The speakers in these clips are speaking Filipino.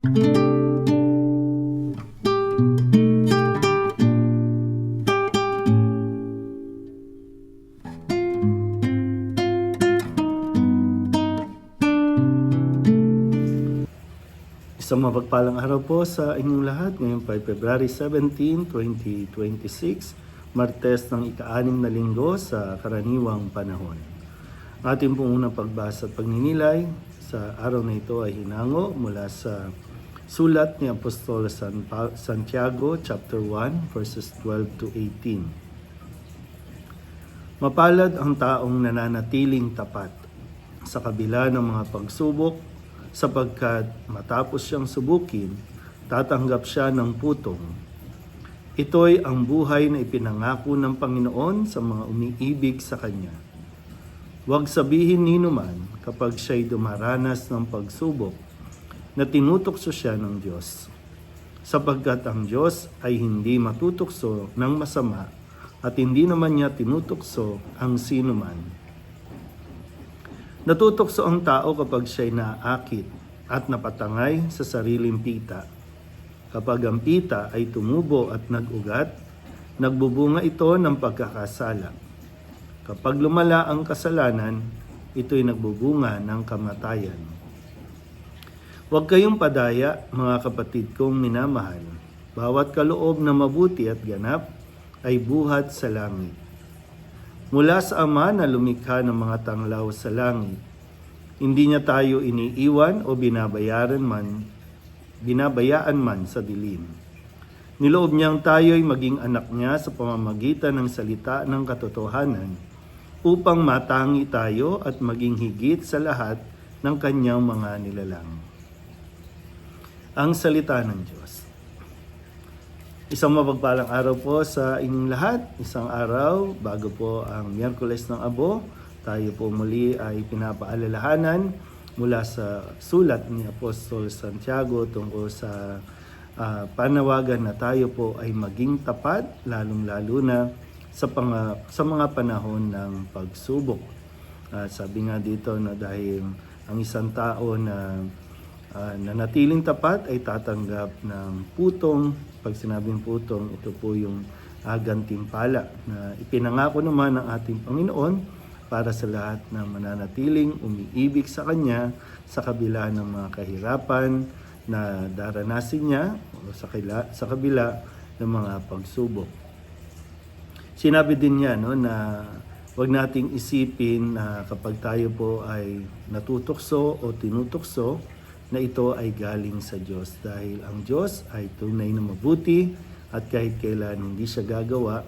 Isang mapagpalang araw po sa inyong lahat. Ngayon pa ay February 17, 2026, Martes ng ika-6 na linggo sa karaniwang panahon. Ating pong unang pagbasa at pagninilay sa araw na ito ay hinango mula sa sulat ni Apostol Santiago, chapter 1, verses 12 to 18. Mapalad ang taong nananatiling tapat sa kabila ng mga pagsubok, sapagkat matapos siyang subukin, tatanggap siya ng putong. Ito'y ang buhay na ipinangako ng Panginoon sa mga umiibig sa Kanya. Huwag sabihin ni numan kapag siya'y dumaranas ng pagsubok na tinutokso siya ng Diyos, sapagkat ang Diyos ay hindi matutokso ng masama at hindi naman niya tinutokso ang sinuman. Natutokso ang tao kapag siya'y naakit at napatangay sa sariling pita. Kapag ang pita ay tumubo at nag-ugat, nagbubunga ito ng pagkakasala. Kapag lumala ang kasalanan, ito'y nagbubunga ng kamatayan. Huwag kayong padaya, mga kapatid kong minamahal. Bawat kaloob na mabuti at ganap ay buhat sa langit. Mula sa Ama na lumikha ng mga tanglaw sa langit, hindi niya tayo iniiwan o binabayaan man sa dilim. Niloob niyang tayo'y maging anak niya sa pamamagitan ng salita ng katotohanan upang matangi tayo at maging higit sa lahat ng kanyang mga nilalang. Ang salita ng Diyos. Isang mapagpalang araw po sa inyong lahat. Isang araw bago po ang Miyerkules ng Abo, tayo po muli ay pinapaalalahanan mula sa sulat ni Apostol Santiago tungkol sa panawagan na tayo po ay maging tapat, lalong-lalo na sa mga panahon ng pagsubok. Sabi nga dito na dahil ang isang tao na nanatiling tapat ay tatanggap ng putong. Pag sinabing putong, ito po yung gantimpala na ipinangako naman ng ating Panginoon para sa lahat na mananatiling umiibig sa Kanya sa kabila ng mga kahirapan na daranasin niya o sa kabila ng mga pagsubok. Sinabi din niya na huwag nating isipin na kapag tayo po ay natutokso o tinutokso, na ito ay galing sa Diyos dahil ang Diyos ay tunay na mabuti at kahit kailan hindi siya gagawa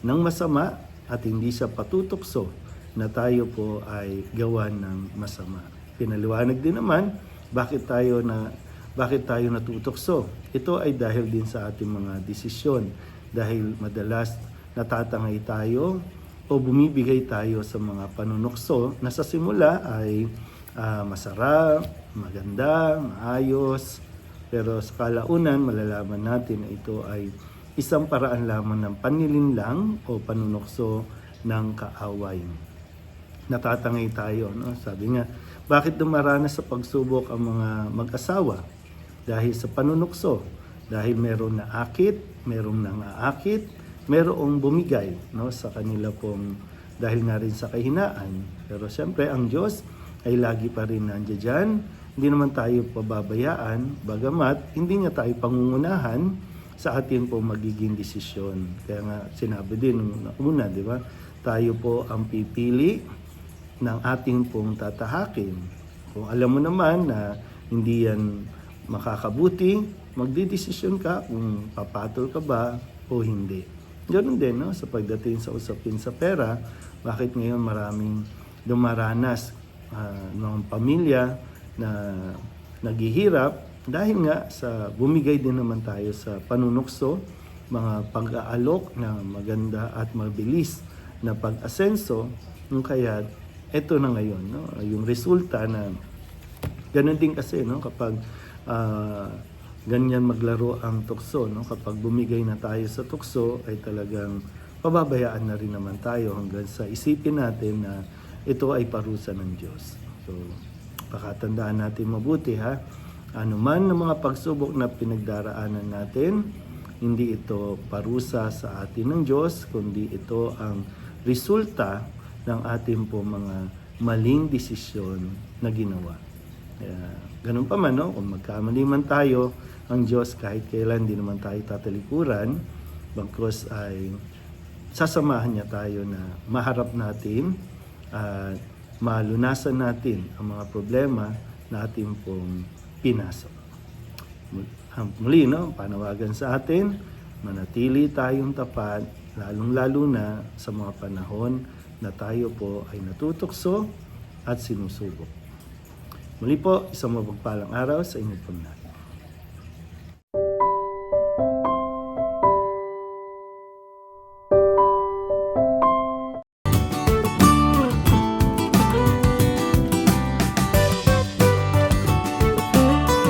ng masama at hindi siya patutokso na tayo po ay gawa ng masama. Pinaliwanag din naman bakit tayo natutokso. Ito ay dahil din sa ating mga desisyon dahil madalas natatangay tayo o bumibigay tayo sa mga panunokso na sa simula ay masarap, maganda, maayos, pero sa kalaunan malalaman natin na ito ay isang paraan lamang ng panlilinlang o panunokso ng kaaway. Natatangay tayo, no? Sabi nga, bakit dumaranas sa pagsubok ang mga mag-asawa? Dahil sa panunokso, dahil merong naakit, merong nangaakit, merong bumigay, no, sa kanila pong dahil nga rin sa kahinaan. Pero siyempre ang Diyos ay lagi pa rin nandiyan dyan. Hindi naman tayo pababayaan, bagamat hindi niya tayo pangungunahan sa ating po magiging desisyon. Kaya nga sinabi din nung una, di ba? Tayo po ang pipili ng ating pong tatahakin. Kung alam mo naman na hindi yan makakabuti, magdidesisyon ka kung papatol ka ba o hindi. Ganun din, no? Sa pagdating sa usapin sa pera, bakit ngayon maraming dumaranas ng pamilya na naghihirap dahil nga sa bumigay din naman tayo sa panunokso, mga pag-aalok na maganda at mabilis na pag-asenso, kaya eto na ngayon, no? Yung resulta na ganun din kasi, no? Kapag ganyan maglaro ang tukso, no? Kapag bumigay na tayo sa tukso ay talagang pababayaan na rin naman tayo hanggang sa isipin natin na ito ay parusa ng Diyos. So, pakatandaan natin mabuti, ha? Ano man ng mga pagsubok na pinagdaraanan natin, hindi ito parusa sa atin ng Diyos, kundi ito ang resulta ng ating po mga maling desisyon na ginawa. Kaya, ganun pa man, no? Kung magkamali man tayo, ang Diyos kahit kailan di naman tayo tatalikuran, bagkus ay sasamahan niya tayo na maharap natin at malunasan natin ang mga problema na ating pong pinasok. Muli, no, panawagan sa atin, manatili tayong tapat, lalong-lalo na sa mga panahon na tayo po ay natutokso at sinusubok. Muli po, isang mapagpalang araw sa inyo po natin.